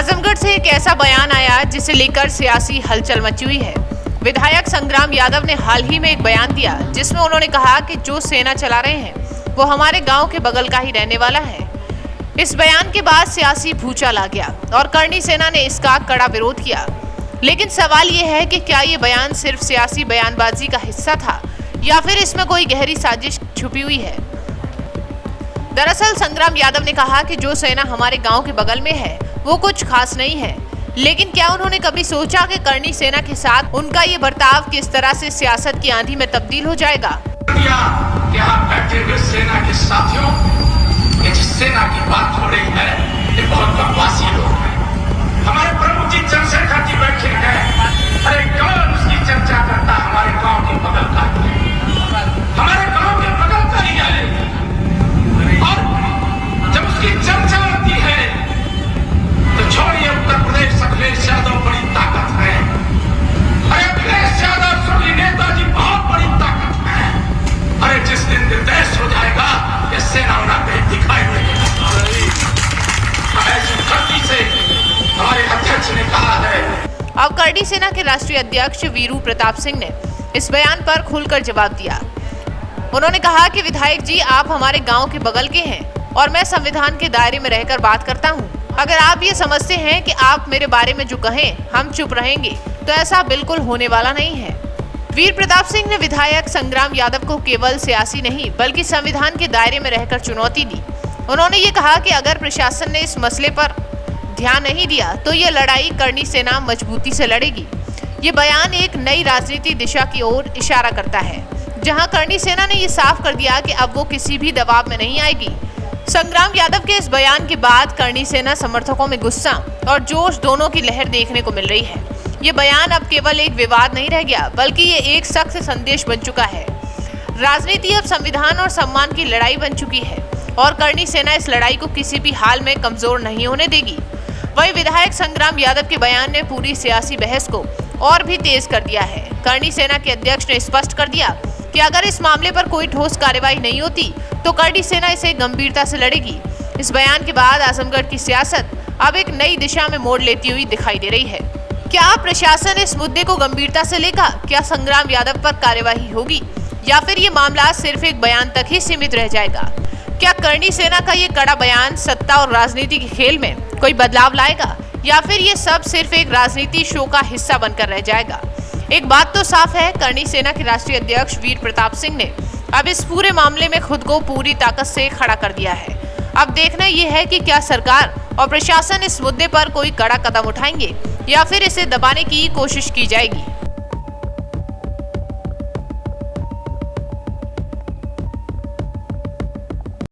आजमगढ़ से एक ऐसा बयान आया जिसे लेकर सियासी हलचल मची हुई है। विधायक संग्राम यादव ने हाल ही में एक बयान दिया जिसमें उन्होंने कहा कि जो सेना चला रहे हैं वो हमारे गांव के बगल का ही रहने वाला है। इस बयान के बाद सियासी भूचाल आ गया और करनी सेना ने इसका कड़ा विरोध किया। लेकिन सवाल ये है कि क्या ये बयान सिर्फ सियासी बयानबाजी का हिस्सा था या फिर इसमें कोई गहरी साजिश छुपी हुई है। दरअसल संग्राम यादव ने कहा कि जो सेना हमारे गांव के बगल में है वो कुछ खास नहीं है, लेकिन क्या उन्होंने कभी सोचा कि करनी सेना के साथ उनका ये बर्ताव किस तरह से सियासत की आंधी में तब्दील हो जाएगा। बैठे हुए सेना के साथियों, ये जिस सेना की बात हो रही है ये बहुत बकवासी लोग हैं। हमारे प्रमुख जी चंद्रशेखर जी बैठे हैं, अरे कौन उसकी चर्चा करता हमारे गांव के बगल का ही है, हमारे गांव के बगल का ही है। और जब उसकी चर्चा होती है तो छोड़िए उत्तर प्रदेश अखिलेश यादव बड़ी ताकत है। अरे अखिलेश यादव सुनिए नेताजी बहुत बड़ी ताकत है। अरे जिस दिन निर्देश हो जाएगा ये सेना उन्हें कहीं दिखाई देगी। ऐसी धरती से हमारे अध्यक्ष ने कहा है। अब करनी सेना के राष्ट्रीय अध्यक्ष वीरू प्रताप सिंह ने इस बयान पर खुलकर जवाब दिया। उन्होंने कहा कि विधायक जी आप हमारे गांव के बगल के हैं और मैं संविधान के दायरे में रहकर बात करता हूं। अगर आप ये समझते हैं कि आप मेरे बारे में जो कहें हम चुप रहेंगे तो ऐसा बिल्कुल होने वाला नहीं है। वीर प्रताप सिंह ने विधायक संग्राम यादव को केवल सियासी नहीं बल्कि संविधान के दायरे में रहकर चुनौती दी। उन्होंने ये कहा कि अगर प्रशासन ने इस मसले पर ध्यान नहीं दिया तो ये लड़ाई करनी सेना मजबूती से लड़ेगी। ये बयान एक नई राजनीति दिशा की ओर इशारा करता है, जहां करनी सेना ने ये साफ कर दिया कि अब वो किसी भी दबाव में नहीं आएगी। संग्राम यादव के इस बयान के बाद करनी सेना समर्थकों में गुस्सा और जोश दोनों की लहर देखने को मिल रही है। ये बयान अब केवल एक विवाद नहीं रह गया बल्कि ये एक सख्त संदेश बन चुका है। राजनीति अब संविधान और सम्मान की लड़ाई बन चुकी है और करनी सेना इस लड़ाई को किसी भी हाल में कमजोर नहीं होने देगी। वही विधायक संग्राम यादव के बयान ने पूरी सियासी बहस को और भी तेज कर दिया है। करनी सेना के अध्यक्ष ने स्पष्ट कर दिया कि अगर इस मामले पर कोई ठोस कार्रवाई नहीं होती तो करनी सेना इसे गंभीरता से लड़ेगी। इस बयान के बाद आजमगढ़ की सियासत अब एक नई दिशा में मोड़ लेती हुई दिखाई दे रही है। क्या प्रशासन इस मुद्दे को गंभीरता से लेगा? क्या संग्राम यादव पर कार्यवाही होगी या फिर ये मामला सिर्फ एक बयान तक ही सीमित रह जाएगा? क्या करनी सेना का ये कड़ा बयान सत्ता और राजनीति के खेल में कोई बदलाव लाएगा या फिर ये सब सिर्फ एक राजनीति शो का हिस्सा बनकर रह जाएगा? एक बात तो साफ है, करनी सेना के राष्ट्रीय अध्यक्ष वीर प्रताप सिंह ने अब इस पूरे मामले में खुद को पूरी ताकत से खड़ा कर दिया है। अब देखना यह है कि क्या सरकार और प्रशासन इस मुद्दे पर कोई कड़ा कदम उठाएंगे या फिर इसे दबाने की कोशिश की जाएगी।